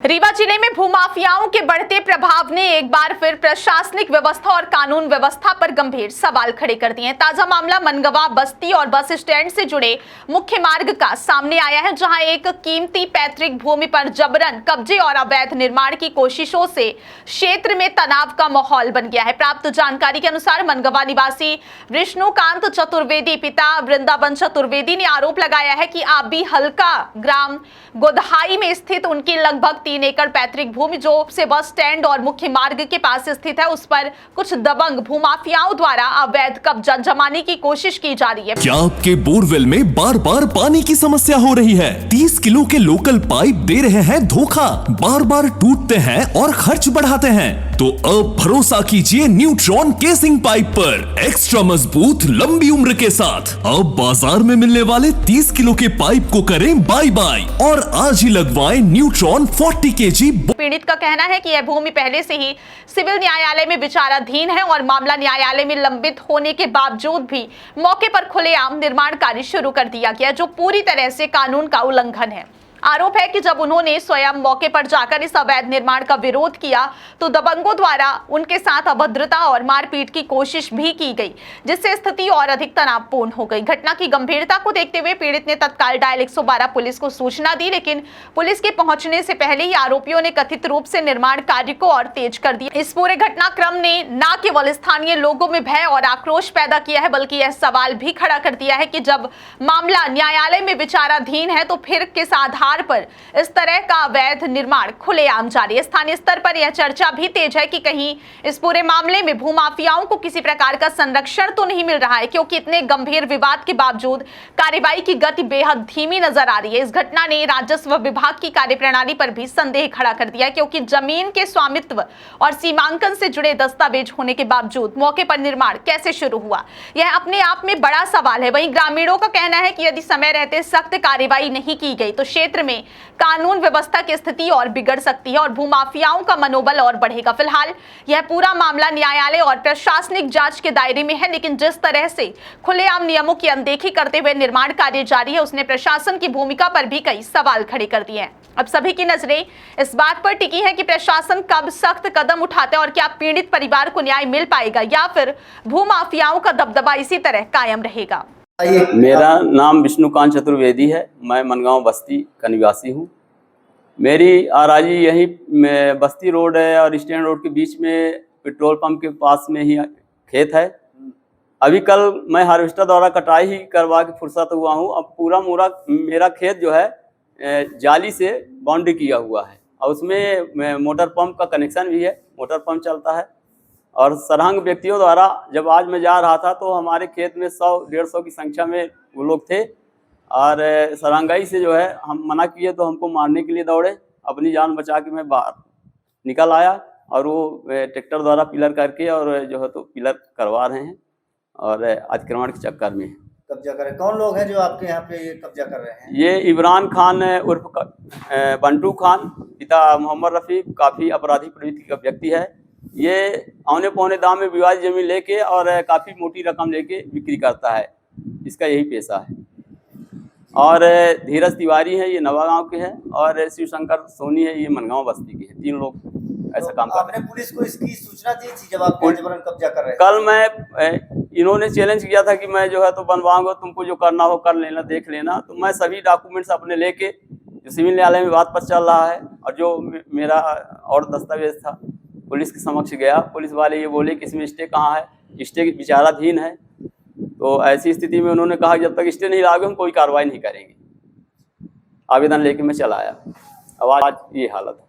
रीवा जिले में भूमाफियाओं के बढ़ते प्रभाव ने एक बार फिर प्रशासनिक व्यवस्था और कानून व्यवस्था पर गंभीर सवाल खड़े कर दिए हैं। ताजा मामला मनगवा बस्ती और बस स्टैंड से जुड़े मुख्य मार्ग का सामने आया है, जहां एक कीमती पैतृक भूमि पर जबरन कब्जे और अवैध निर्माण की कोशिशों से क्षेत्र में तनाव का माहौल बन गया है। प्राप्त जानकारी के अनुसार मनगवा निवासी विष्णुकांत चतुर्वेदी पिता वृंदावन चतुर्वेदी ने आरोप लगाया है कि आबी हल्का ग्राम गोदहाई में स्थित उनकी लगभग 3 एकड़ पैतृक भूमि जो से बस स्टैंड और मुख्य मार्ग के पास स्थित है, उस पर कुछ दबंग भूमाफियाओं द्वारा अवैध कब्जा जमाने की कोशिश की जा रही है। क्या आपके बोरवेल में बार बार पानी की समस्या हो रही है? 30 किलो के लोकल पाइप दे रहे हैं धोखा, बार बार टूटते हैं और खर्च बढ़ाते हैं? तो अब भरोसा कीजिए न्यूट्रॉन केसिंग पाइप पर, एक्स्ट्रा मजबूत लंबी उम्र के साथ। अब बाजार में मिलने वाले 30 किलो के पाइप को करें बाय बाय और आज ही लगवाएं न्यूट्रॉन 40 kg। पीड़ित का कहना है कि यह भूमि पहले से ही सिविल न्यायालय में विचाराधीन है और मामला न्यायालय में लंबित होने के बावजूद भी मौके पर खुलेआम निर्माण कार्य शुरू कर दिया गया, जो पूरी तरह से कानून का उल्लंघन है। आरोप है कि जब उन्होंने स्वयं मौके पर जाकर इस अवैध निर्माण का विरोध किया तो दबंगों द्वारा उनके साथ अभद्रता और मारपीट की कोशिश भी की गई, जिससे स्थिति और अधिक तनावपूर्ण हो गई। घटना की गंभीरता को देखते हुए पीड़ित ने तत्काल डायल 112 पुलिस को सूचना दी, लेकिन पुलिस के पहुंचने से पहले ही आरोपियों ने कथित रूप से निर्माण कार्य को और तेज कर दिया। इस पूरे घटनाक्रम ने न केवल स्थानीय लोगों में भय और आक्रोश पैदा किया है, बल्कि यह सवाल भी खड़ा कर दिया है कि जब मामला न्यायालय में विचाराधीन है तो फिर किस आधार पर इस तरह का अवैध निर्माण खुलेआम जारी है। स्थानीय स्तर पर यह चर्चा भी तेज है कि कहीं इस पूरे मामले में भूमाफियाओं को किसी प्रकार का संरक्षण तो नहीं मिल रहा है, क्योंकि इतने गंभीर विवाद के बावजूद कार्रवाई की गति बेहद धीमी नजर आ रही है। इस घटना ने राजस्व विभाग की कार्यप्रणाली पर भी संदेह खड़ा कर दिया, क्योंकि जमीन के स्वामित्व और सीमांकन से जुड़े दस्तावेज होने के बावजूद मौके पर निर्माण कैसे शुरू हुआ, यह अपने आप में बड़ा सवाल है। वहीं ग्रामीणों का कहना है कि यदि समय रहते सख्त कार्रवाई नहीं की गई तो क्षेत्र में कानून व्यवस्था की स्थिति और बिगड़ सकती है और भूमाफियाओं का मनोबल और बढ़ेगा। फिलहाल यह पूरा मामला न्यायालय और प्रशासनिक जांच के दायरे में है, लेकिन जिस तरह से खुलेआम नियमों की अनदेखी करते हुए निर्माण कार्य जारी है, उसने प्रशासन की भूमिका पर भी कई सवाल खड़े कर दिए हैं। अब सभी की नजरें इस बात पर टिकी है कि प्रशासन कब सख्त कदम उठाता है और क्या पीड़ित परिवार को न्याय मिल पाएगा या फिर भूमाफियाओं का दबदबा इसी तरह कायम रहेगा। मेरा नाम विष्णुकांत चतुर्वेदी है। मैं मनगांव बस्ती का निवासी हूँ। मेरी आराजी यही बस्ती रोड है और स्टैंड रोड के बीच में पेट्रोल पंप के पास में ही खेत है। अभी कल मैं हार्वेस्टर द्वारा कटाई ही करवा के फुर्सत हुआ हूँ। अब पूरा मेरा खेत जो है जाली से बाउंड्री किया हुआ है और उसमें मोटर पंप का कनेक्शन भी है, मोटर पंप चलता है। और सरहंग व्यक्तियों द्वारा जब आज मैं जा रहा था तो हमारे खेत में 100-150 की संख्या में वो लोग थे और सरहंगाई से जो है हम मना किए तो हमको मारने के लिए दौड़े। अपनी जान बचा के मैं बाहर निकल आया और वो ट्रैक्टर द्वारा पिलर करके और जो है तो पिलर करवा रहे हैं और अतिक्रमण के चक्कर में कब्जा कर रहे हैं। कौन लोग हैं जो आपके यहाँ पे ये कब्जा कर रहे हैं? ये इमरान खान उर्फ बंटू खान, पिता मोहम्मद रफ़ी, काफ़ी आपराधिक प्रवृत्ति का व्यक्ति है। ये औने पौने दाम में विवादित जमीन लेके और काफ़ी मोटी रकम लेके बिक्री करता है, इसका यही पेशा है। और धीरज तिवारी है, ये नवागांव के हैं, और शिवशंकर सोनी है, ये मनगांव बस्ती के हैं। 3 लोग ऐसा काम कर रहे हैं। आपने पुलिस को इसकी सूचना दी थी जब आप जबरन कब्जा कर रहे हैं? कल मैं इन्होंने चैलेंज किया था कि मैं जो है तो बनवाऊंगा, तुमको जो करना हो कर लेना, देख लेना। तो मैं सभी डॉक्यूमेंट्स अपने लेके जो सिविल न्यायालय में बात पर चल रहा है और जो मेरा और दस्तावेज था पुलिस के समक्ष गया। पुलिस वाले ये बोले कि इसमें स्टे कहाँ है, स्टे विचाराधीन है। तो ऐसी स्थिति में उन्होंने कहा जब तक स्टे नहीं लाओगे हम कोई कार्रवाई नहीं करेंगे। आवेदन लेके मैं चला आया। अब आज ये हालत है।